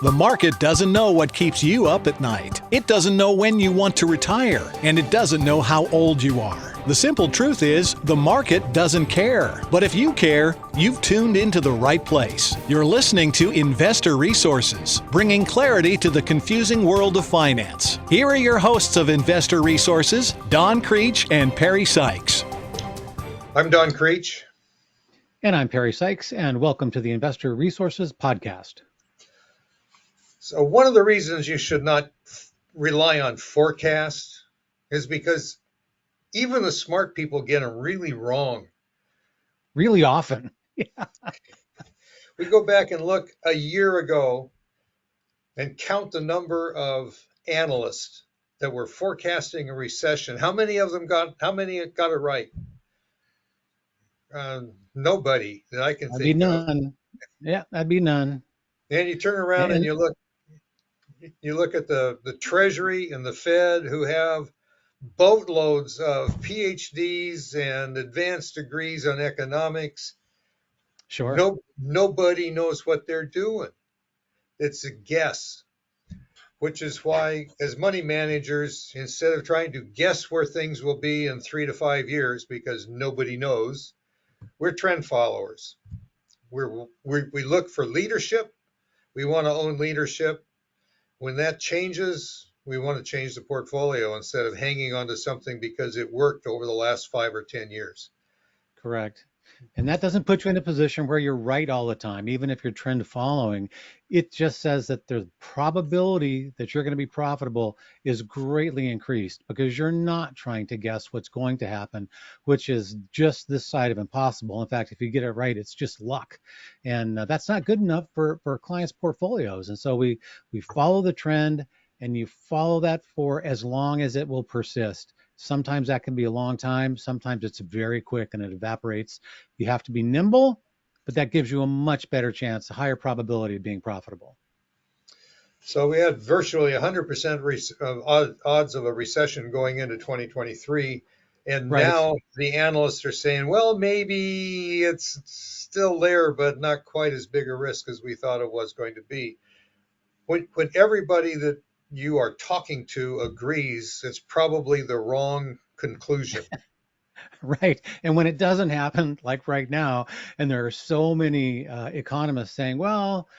The market doesn't know what keeps you up at night. It doesn't know when you want to retire, and it doesn't know how old you are. The simple truth is, the market doesn't care. But if you care, you've tuned into the right place. You're listening to Investor Resources, bringing clarity to the confusing world of finance. Here are your hosts of Investor Resources, Don Creech and Perry Sykes. I'm Don Creech. And I'm Perry Sykes, and welcome to the Investor Resources Podcast. So one of the reasons you should not rely on forecasts is because even the smart people get them really wrong. Really often. Yeah. We go back and look a year ago and count the number of analysts that were forecasting a recession. How many got it right? Nobody that I can That'd think be of. none. Yeah, that'd be none. And you turn around and you look at the Treasury and the Fed, who have boatloads of PhDs and advanced degrees on economics. Sure. Nobody knows what they're doing. It's a guess, which is why, as money managers, instead of trying to guess where things will be in 3 to 5 years, because nobody knows, we're trend followers. We look for leadership. We want to own leadership. When that changes, we want to change the portfolio instead of hanging on to something because it worked over the last 5 or 10 years. Correct. And that doesn't put you in a position where you're right all the time, even if you're trend following. It just says that the probability that you're going to be profitable is greatly increased because you're not trying to guess what's going to happen, which is just this side of impossible. In fact, if you get it right, it's just luck. And that's not good enough for clients' portfolios. And so we follow the trend, and you follow that for as long as it will persist. Sometimes that can be a long time. Sometimes it's very quick and it evaporates. You have to be nimble, but that gives you a much better chance, a higher probability of being profitable. So we had virtually 100% odds of a recession going into 2023. And Right. Now the analysts are saying, well, maybe it's still there, but not quite as big a risk as we thought it was going to be. When everybody that you are talking to agrees, it's probably the wrong conclusion. Right. And when it doesn't happen, like right now, and there are so many economists saying, well,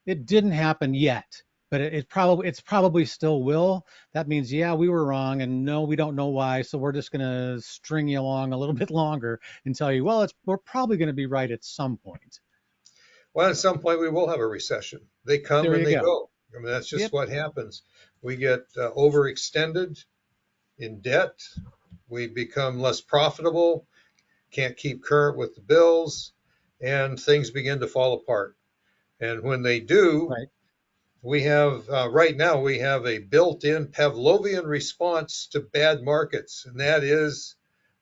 it didn't happen yet, but it's probably still will. That means, yeah, we were wrong, and no, we don't know why. So we're just going to string you along a little bit longer and tell you, well, we're probably going to be right at some point. Well, at some point we will have a recession. They come There and you they go. go. I mean, that's just Yep. what happens. We get overextended in debt. We become less profitable, can't keep current with the bills, and things begin to fall apart. And when they do, Right. we have right now we have a built-in Pavlovian response to bad markets, and that is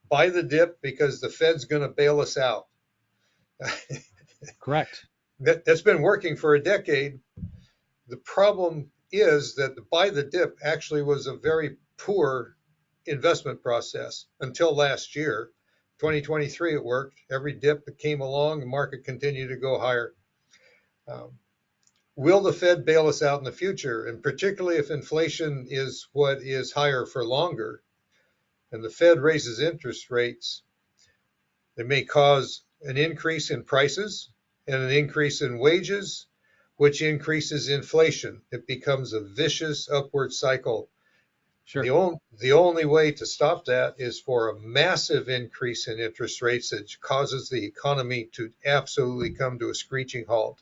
buy the dip because the Fed's going to bail us out. Correct. That's been working for a decade. The problem is that the buy the dip actually was a very poor investment process until last year. 2023, it worked. Every dip that came along, the market continued to go higher. Will the Fed bail us out in the future? And particularly if inflation is what is higher for longer, and the Fed raises interest rates, it may cause an increase in prices and an increase in wages, which increases inflation. It becomes a vicious upward cycle. Sure. The only way to stop that is for a massive increase in interest rates that causes the economy to absolutely come to a screeching halt.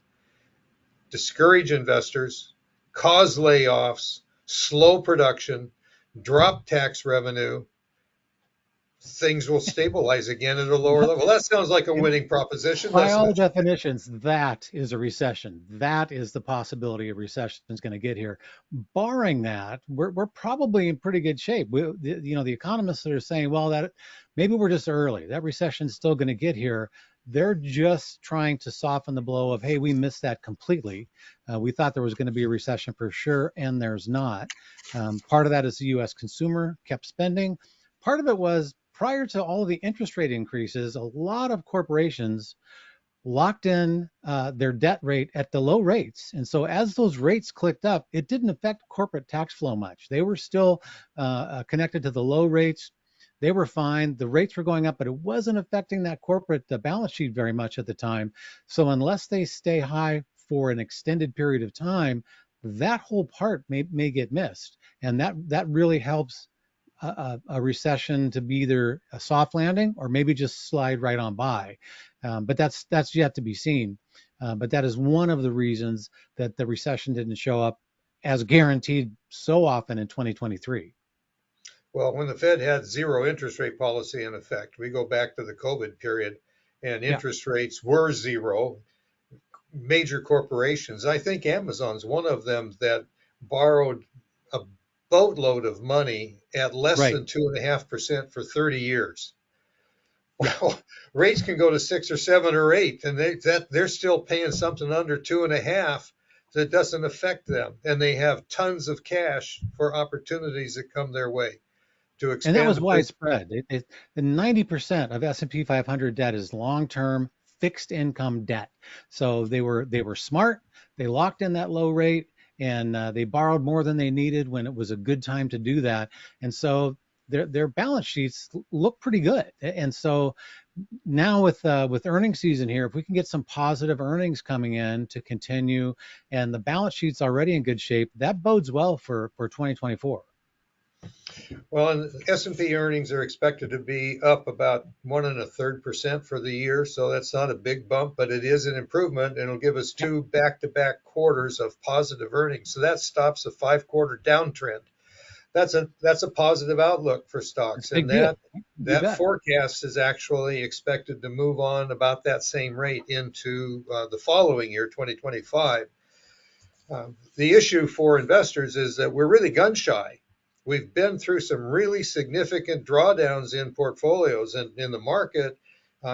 Discourage investors, cause layoffs, slow production, drop tax revenue. Things will stabilize again at a lower level. That sounds like a winning proposition, By all doesn't it? definitions, that is a recession. That is the possibility a recession is going to get here. Barring that, we're probably in pretty good shape. The economists that are saying, well, that maybe we're just early. That recession's still going to get here. They're just trying to soften the blow of, hey, we missed that completely. We thought there was going to be a recession for sure, and there's not. Part of that is the U.S. consumer kept spending. Part of it was prior to all of the interest rate increases, a lot of corporations locked in their debt rate at the low rates. And so as those rates clicked up, it didn't affect corporate tax flow much. They were still connected to the low rates. They were fine. The rates were going up, but it wasn't affecting that corporate balance sheet very much at the time. So unless they stay high for an extended period of time, that whole part may get missed. And that really helps a recession to be either a soft landing or maybe just slide right on by. But that's yet to be seen. But that is one of the reasons that the recession didn't show up as guaranteed so often in 2023. Well, when the Fed had zero interest rate policy in effect, we go back to the COVID period, and Yeah, interest rates were zero. Major corporations, I think Amazon's one of them, that borrowed a boatload of money at less right. than 2.5% for 30 years. Yeah. Well, rates can go to 6 or 7 or 8, and they're still paying something under 2.5. That doesn't affect them, and they have tons of cash for opportunities that come their way to And that expand was the business. widespread. The 90% of S&P 500 debt is long-term fixed income debt. So they were smart. They locked in that low rate, and they borrowed more than they needed when it was a good time to do that. And so their balance sheets look pretty good. And so now with earnings season here, if we can get some positive earnings coming in to continue, and the balance sheet's already in good shape, that bodes well for 2024. Well, and S&P earnings are expected to be up about 1.33% for the year, so that's not a big bump, but it is an improvement, and it'll give us Yeah, two back-to-back quarters of positive earnings. So that stops a 5-quarter downtrend. That's a positive outlook for it's stocks, a big and deal. You that bet. forecast is actually expected to move on about that same rate into the following year, 2025. The issue for investors is that we're really gun shy. We've been through some really significant drawdowns in portfolios and in the market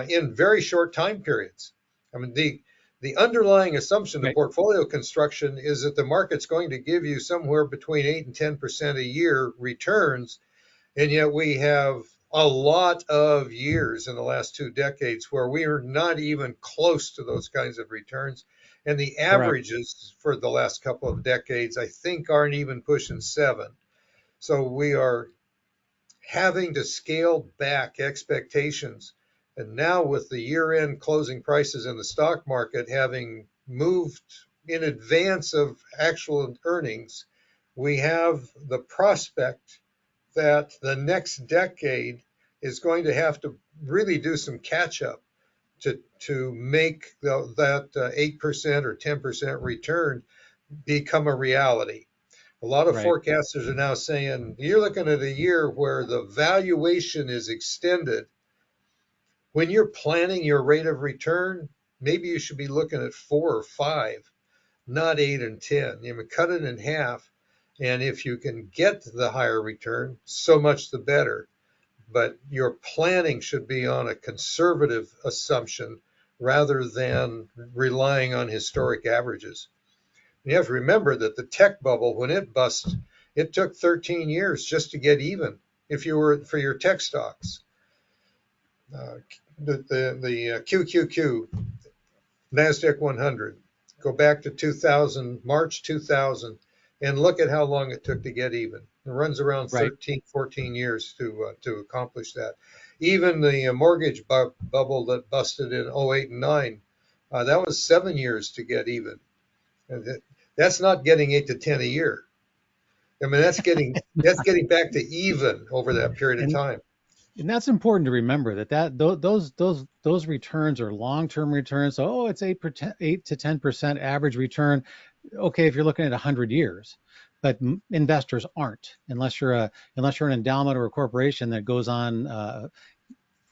in very short time periods. I mean, the underlying assumption of Right. portfolio construction is that the market's going to give you somewhere between 8 and 10% a year returns, and yet we have a lot of years in the last 2 decades where we are not even close to those kinds of returns. And the Correct. averages for the last couple of decades, I think, aren't even pushing 7. So we are having to scale back expectations. And now, with the year end closing prices in the stock market having moved in advance of actual earnings, we have the prospect that the next decade is going to have to really do some catch up to make that 8% or 10% return become a reality. A lot of Right. forecasters are now saying you're looking at a year where the valuation is extended. When you're planning your rate of return, maybe you should be looking at 4 or 5, not 8 and 10. You know, cut it in half. And if you can get the higher return, so much the better. But your planning should be on a conservative assumption rather than relying on historic averages. You have to remember that the tech bubble, when it bust, it took 13 years just to get even if you were for your tech stocks. Uh, the QQQ, NASDAQ 100, go back to 2000, March 2000, and look at how long it took to get even. It runs around Right. 13, 14 years to accomplish that. Even the mortgage bubble that busted in '08 and 9, that was 7 years to get even. And that's not getting 8 to 10 a year. I mean, that's getting back to even over that period of And time. and that's important to remember those returns are long-term returns. So, oh, it's 8 to 10% average return. Okay, if you're looking at 100 years, but investors aren't unless you're an endowment or a corporation that goes on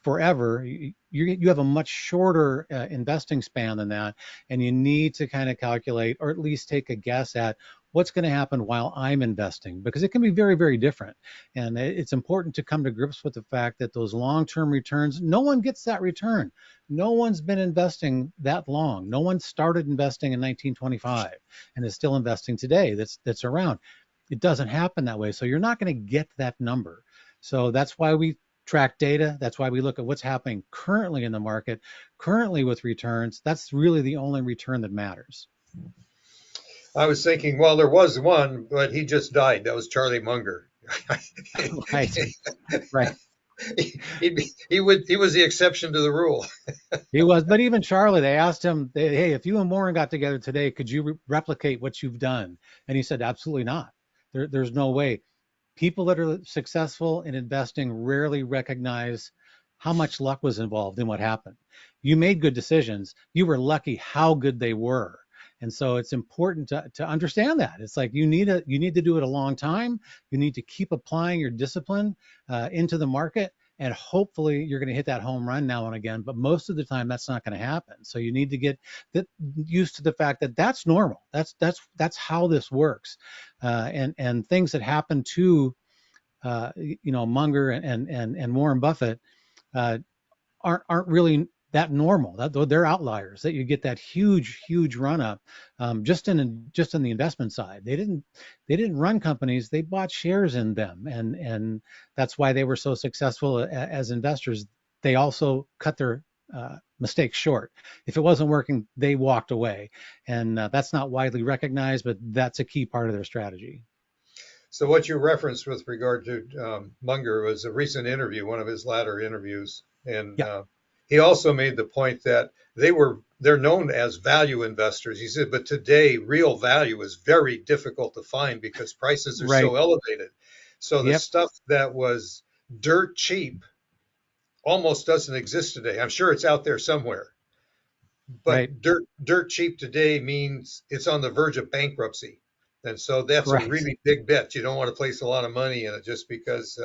forever. You have a much shorter investing span than that, and you need to kind of calculate or at least take a guess at what's going to happen while I'm investing, because it can be very, very different. And it's important to come to grips with the fact that those long-term returns, no one gets that return. No one's been investing that long. No one started investing in 1925 and is still investing today. That's around. It doesn't happen that way. So you're not going to get that number. So that's why we track data. That's why we look at what's happening currently in the market. currently with returns, that's really the only return that matters. I was thinking, well, there was one, but he just died. That was Charlie Munger. Right, right. He was the exception to the rule. He was, but even Charlie, they asked him, "Hey, if you and Warren got together today, could you replicate what you've done?" And he said, "Absolutely not. There's no way." People that are successful in investing rarely recognize how much luck was involved in what happened. You made good decisions. You were lucky how good they were. And so it's important to understand that. It's like you need to do it a long time. You need to keep applying your discipline into the market, and hopefully you're going to hit that home run now and again. But most of the time that's not going to happen. So you need to get used to the fact that that's normal. That's how this works. And things that happen to Munger and Warren Buffett uh, aren't really that normal. They're outliers. That you get that huge run up just in the investment side. They didn't run companies. They bought shares in them, and that's why they were so successful as investors. They also cut their mistakes short. If it wasn't working, they walked away, and that's not widely recognized, but that's a key part of their strategy. So what you referenced with regard to Munger was a recent interview, one of his latter interviews, and Yeah, he also made the point that they're known as value investors. He said, but today real value is very difficult to find because prices are right. so elevated. So the Yep, stuff that was dirt cheap almost doesn't exist today. I'm sure it's out there somewhere, right. but dirt cheap today means it's on the verge of bankruptcy. And so that's a Correct. really big bet. You don't want to place a lot of money in it just because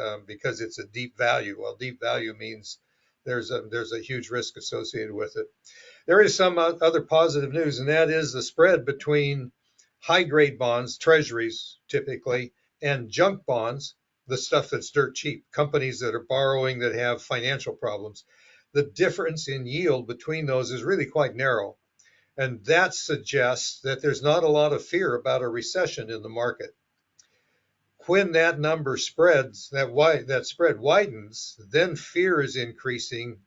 it's a deep value. Well, deep value means there's a huge risk associated with it. There is some other positive news, and that is the spread between high grade bonds, treasuries typically, and junk bonds, the stuff that's dirt cheap, companies that are borrowing that have financial problems. The difference in yield between those is really quite narrow. And that suggests that there's not a lot of fear about a recession in the market. When that number spreads, that spread widens, then fear is increasing.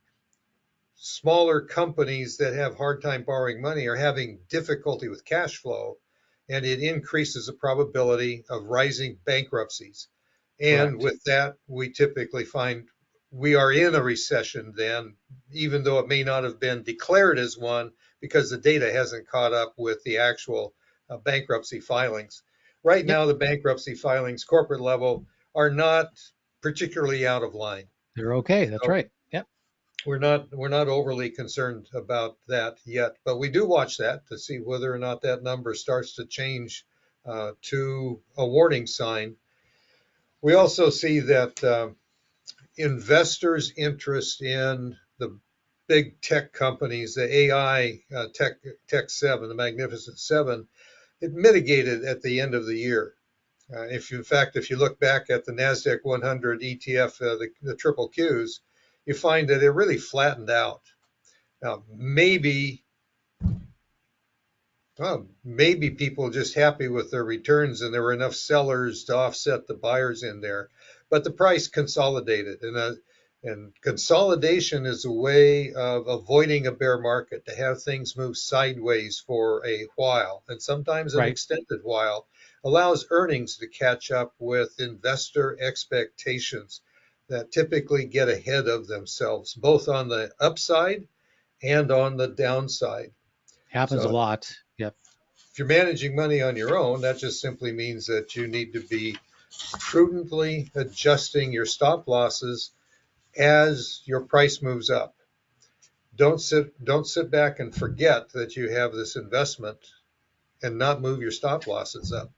Smaller companies that have hard time borrowing money are having difficulty with cash flow, and it increases the probability of rising bankruptcies. And Correct. with that, we typically find we are in a recession then, even though it may not have been declared as one because the data hasn't caught up with the actual bankruptcy filings. Right Yep. now, the bankruptcy filings, corporate level, are not particularly out of line. They're okay. That's So right. Yep. we're not overly concerned about that yet, but we do watch that to see whether or not that number starts to change to a warning sign. We also see that investors' interest in the big tech companies, the AI tech seven, the Magnificent Seven, it mitigated at the end of the year. If you look back at the Nasdaq 100 ETF, the triple Qs, you find that it really flattened out. Now, maybe people are just happy with their returns and there were enough sellers to offset the buyers in there, but the price consolidated, and consolidation is a way of avoiding a bear market, to have things move sideways for a while, and sometimes an Right. extended while, allows earnings to catch up with investor expectations that typically get ahead of themselves, both on the upside and on the downside. Happens a So lot. Yep. if you're managing money on your own, that just simply means that you need to be prudently adjusting your stop losses as your price moves up. Don't sit back and forget that you have this investment and not move your stop losses up.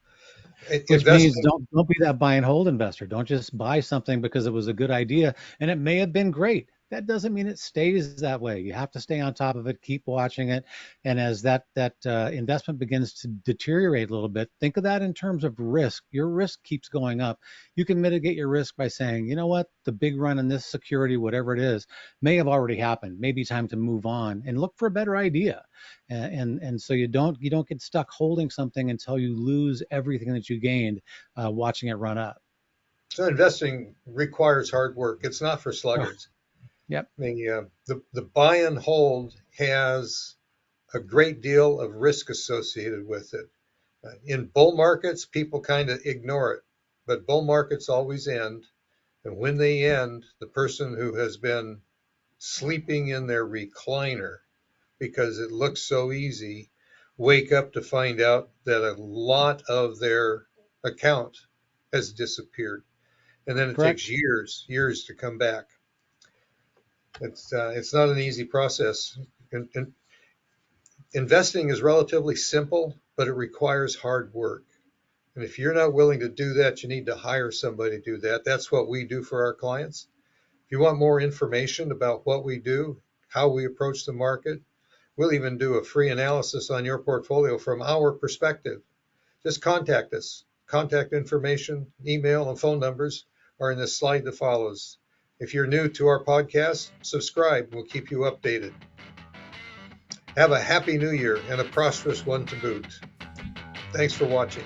Which means Investing, don't be that buy and hold investor. Don't just buy something because it was a good idea and it may have been great. That doesn't mean it stays that way. You have to stay on top of it, keep watching it, and as that investment begins to deteriorate a little bit, think of that in terms of risk. Your risk keeps going up. You can mitigate your risk by saying, you know what, the big run in this security, whatever it is, may have already happened. Maybe time to move on and look for a better idea. And so you don't get stuck holding something until you lose everything that you gained watching it run up. so investing requires hard work. It's not for Oh, sluggards. Yep. The buy and hold has a great deal of risk associated with it. In bull markets, people kind of ignore it, but bull markets always end. And when they end, the person who has been sleeping in their recliner because it looks so easy wake up to find out that a lot of their account has disappeared. And then it Correct. takes years to come back. It's not an easy process. And investing is relatively simple, but it requires hard work. And if you're not willing to do that, you need to hire somebody to do that. That's what we do for our clients. If you want more information about what we do, how we approach the market, we'll even do a free analysis on your portfolio from our perspective. Just contact us. Contact information, email, and phone numbers are in the slide that follows. If you're new to our podcast, subscribe. We'll keep you updated. Have a happy new year and a prosperous one to boot. Thanks for watching.